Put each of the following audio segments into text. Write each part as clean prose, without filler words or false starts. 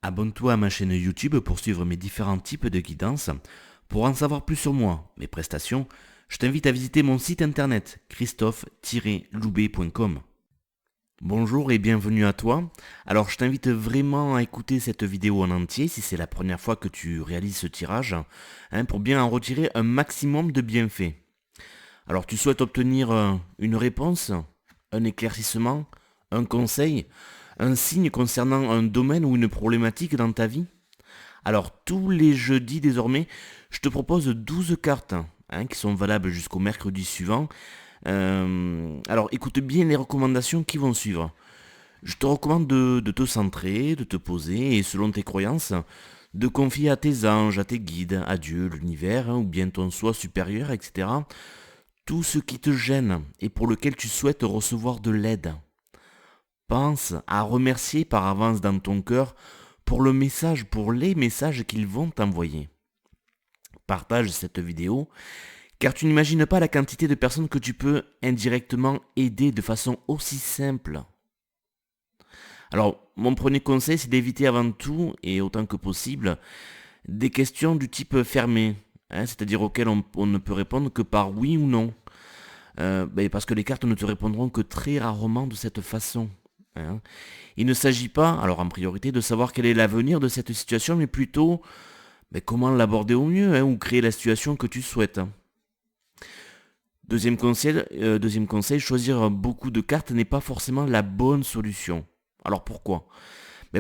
Abonne-toi à ma chaîne YouTube pour suivre mes différents types de guidance. Pour en savoir plus sur moi, mes prestations, je t'invite à visiter mon site internet christophe-loubet.com. Bonjour et bienvenue à toi. Alors je t'invite vraiment à écouter cette vidéo en entier si c'est la première fois que tu réalises ce tirage, pour bien en retirer un maximum de bienfaits. Alors tu souhaites obtenir une réponse, un éclaircissement, un conseil, un signe concernant un domaine ou une problématique dans ta vie? Alors tous les jeudis désormais, je te propose 12 cartes qui sont valables jusqu'au mercredi suivant. Alors écoute bien les recommandations qui vont suivre. Je te recommande de te centrer, de te poser et selon tes croyances, de confier à tes anges, à tes guides, à Dieu, l'univers, ou bien ton soi supérieur, etc. Tout ce qui te gêne et pour lequel tu souhaites recevoir de l'aide. Pense à remercier par avance dans ton cœur pour le message, pour les messages qu'ils vont t'envoyer. Partage cette vidéo, car tu n'imagines pas la quantité de personnes que tu peux indirectement aider de façon aussi simple. Alors, mon premier conseil, c'est d'éviter avant tout, et autant que possible, des questions du type fermé, c'est-à-dire auxquelles on ne peut répondre que par oui ou non. Parce que les cartes ne te répondront que très rarement de cette façon. Il ne s'agit pas, alors en priorité, de savoir quel est l'avenir de cette situation, mais plutôt comment l'aborder au mieux, ou créer la situation que tu souhaites. Deuxième conseil, choisir beaucoup de cartes n'est pas forcément la bonne solution. Alors pourquoi?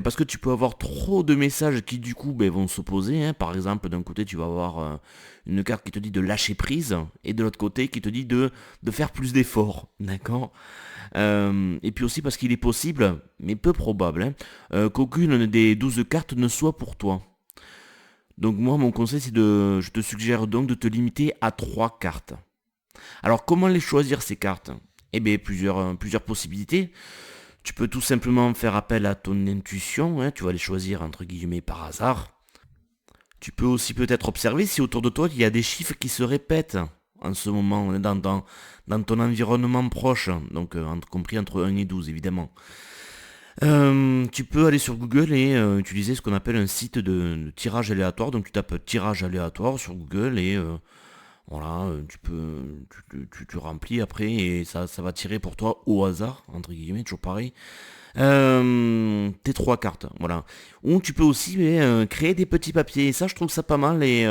Parce que tu peux avoir trop de messages qui du coup vont s'opposer. Par exemple, d'un côté tu vas avoir une carte qui te dit de lâcher prise et de l'autre côté qui te dit de faire plus d'efforts. D'accord? Et puis aussi parce qu'il est possible, mais peu probable, qu'aucune des 12 cartes ne soit pour toi. Donc moi mon conseil je te suggère donc de te limiter à 3 cartes. Alors comment les choisir ces cartes? Plusieurs possibilités. Tu peux tout simplement faire appel à ton intuition, tu vas les choisir entre guillemets par hasard. Tu peux aussi peut-être observer si autour de toi il y a des chiffres qui se répètent en ce moment dans ton environnement proche, donc compris entre 1 et 12 évidemment. Tu peux aller sur Google et utiliser ce qu'on appelle un site de tirage aléatoire, donc tu tapes tirage aléatoire sur Google et voilà, tu remplis après et ça va tirer pour toi au hasard, entre guillemets, toujours pareil. Tes 3 cartes, voilà. Ou tu peux aussi créer des petits papiers. Et ça, je trouve ça pas mal et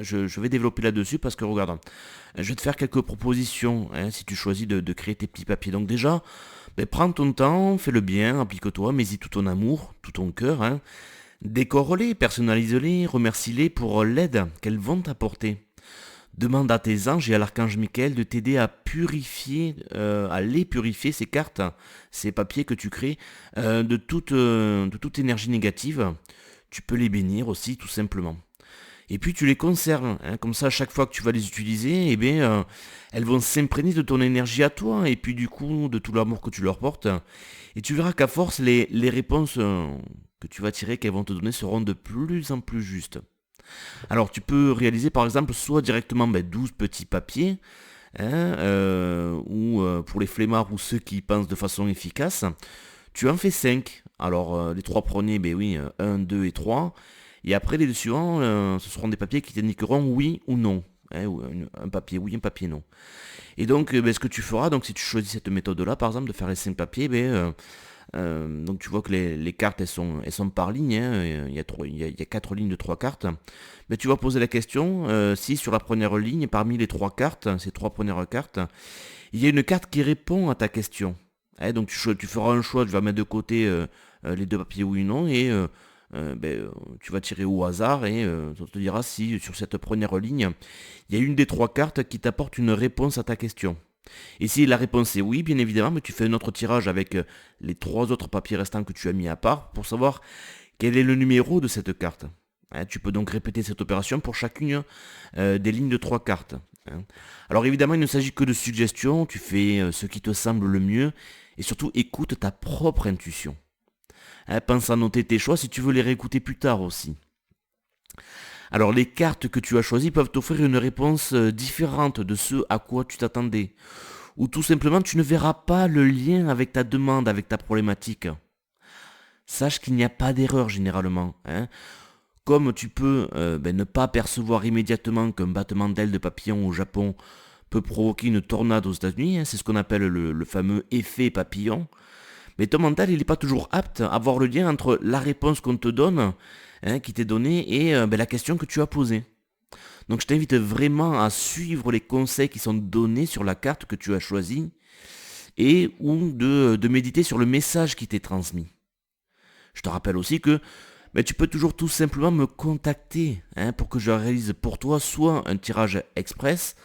je vais développer là-dessus parce que regarde, je vais te faire quelques propositions si tu choisis de créer tes petits papiers. Donc déjà, prends ton temps, fais-le bien, applique-toi, mets-y tout ton amour, tout ton cœur. Décore-les, personnalise-les, remercie-les pour l'aide qu'elles vont t'apporter. Demande à tes anges et à l'archange Michael de t'aider à purifier, à les purifier, ces cartes, ces papiers que tu crées, de toute énergie négative. Tu peux les bénir aussi, tout simplement. Et puis tu les conserves, comme ça à chaque fois que tu vas les utiliser, elles vont s'imprégner de ton énergie à toi, et puis du coup de tout l'amour que tu leur portes. Et tu verras qu'à force, les réponses que tu vas tirer, qu'elles vont te donner, seront de plus en plus justes. Alors tu peux réaliser par exemple soit directement 12 petits papiers, ou pour les flemmards ou ceux qui pensent de façon efficace, tu en fais 5. Alors les 3 premiers, 1, 2 et 3. Et après les deux suivants, ce seront des papiers qui t'indiqueront oui ou non. Ou un papier oui, un papier non. Et donc ce que tu feras, donc si tu choisis cette méthode-là, par exemple, de faire les 5 papiers, donc tu vois que les cartes elles sont par ligne, il y a 4 lignes de 3 cartes. Mais tu vas poser la question si sur la première ligne, parmi les 3 cartes, ces 3 premières cartes, il y a une carte qui répond à ta question. Donc tu feras un choix, tu vas mettre de côté les 2 papiers oui ou non, et tu vas tirer au hasard et ça te dira si sur cette première ligne, il y a une des 3 cartes qui t'apporte une réponse à ta question. Et si la réponse est oui, bien évidemment, mais tu fais un autre tirage avec les 3 autres papiers restants que tu as mis à part pour savoir quel est le numéro de cette carte. Tu peux donc répéter cette opération pour chacune des lignes de 3 cartes. Alors évidemment, il ne s'agit que de suggestions, tu fais ce qui te semble le mieux et surtout écoute ta propre intuition. Pense à noter tes choix si tu veux les réécouter plus tard aussi. Alors les cartes que tu as choisies peuvent t'offrir une réponse différente de ce à quoi tu t'attendais. Ou tout simplement tu ne verras pas le lien avec ta demande, avec ta problématique. Sache qu'il n'y a pas d'erreur généralement, hein. Comme tu peux ne pas percevoir immédiatement qu'un battement d'aile de papillon au Japon peut provoquer une tornade aux États-Unis, hein, c'est ce qu'on appelle le fameux effet papillon, mais ton mental il n'est pas toujours apte à voir le lien entre la réponse qu'on te donne, hein, qui t'est donnée, et la question que tu as posée. Donc je t'invite vraiment à suivre les conseils qui sont donnés sur la carte que tu as choisie, et ou de méditer sur le message qui t'est transmis. Je te rappelle aussi que tu peux toujours tout simplement me contacter, hein, pour que je réalise pour toi soit un tirage express,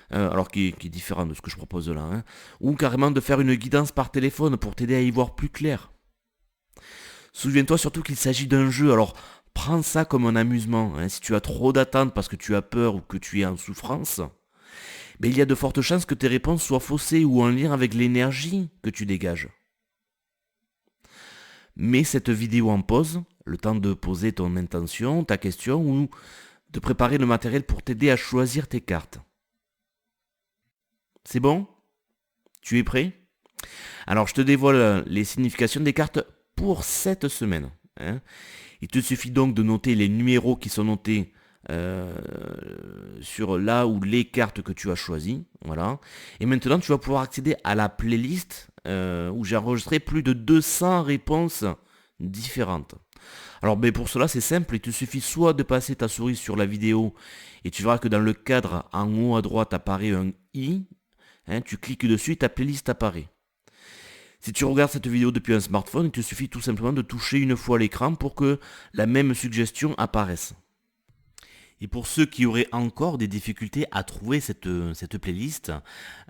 alors qui est différent de ce que je propose là, hein, ou carrément de faire une guidance par téléphone pour t'aider à y voir plus clair. Souviens-toi surtout qu'il s'agit d'un jeu, alors prends ça comme un amusement, hein. Si tu as trop d'attentes parce que tu as peur ou que tu es en souffrance, il y a de fortes chances que tes réponses soient faussées ou en lien avec l'énergie que tu dégages. Mets cette vidéo en pause, le temps de poser ton intention, ta question ou de préparer le matériel pour t'aider à choisir tes cartes. C'est bon? Tu es prêt? Alors je te dévoile les significations des cartes pour cette semaine, hein. Il te suffit donc de noter les numéros qui sont notés sur là ou les cartes que tu as choisies. Voilà. Et maintenant tu vas pouvoir accéder à la playlist où j'ai enregistré plus de 200 réponses différentes. Alors pour cela c'est simple, il te suffit soit de passer ta souris sur la vidéo et tu verras que dans le cadre en haut à droite apparaît un i, hein, tu cliques dessus et ta playlist apparaît. Si tu regardes cette vidéo depuis un smartphone, il te suffit tout simplement de toucher une fois l'écran pour que la même suggestion apparaisse. Et pour ceux qui auraient encore des difficultés à trouver cette playlist,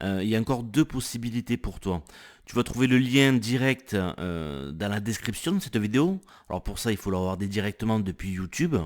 il y a encore deux possibilités pour toi. Tu vas trouver le lien direct dans la description de cette vidéo. Alors pour ça, il faut l'avoir directement depuis YouTube.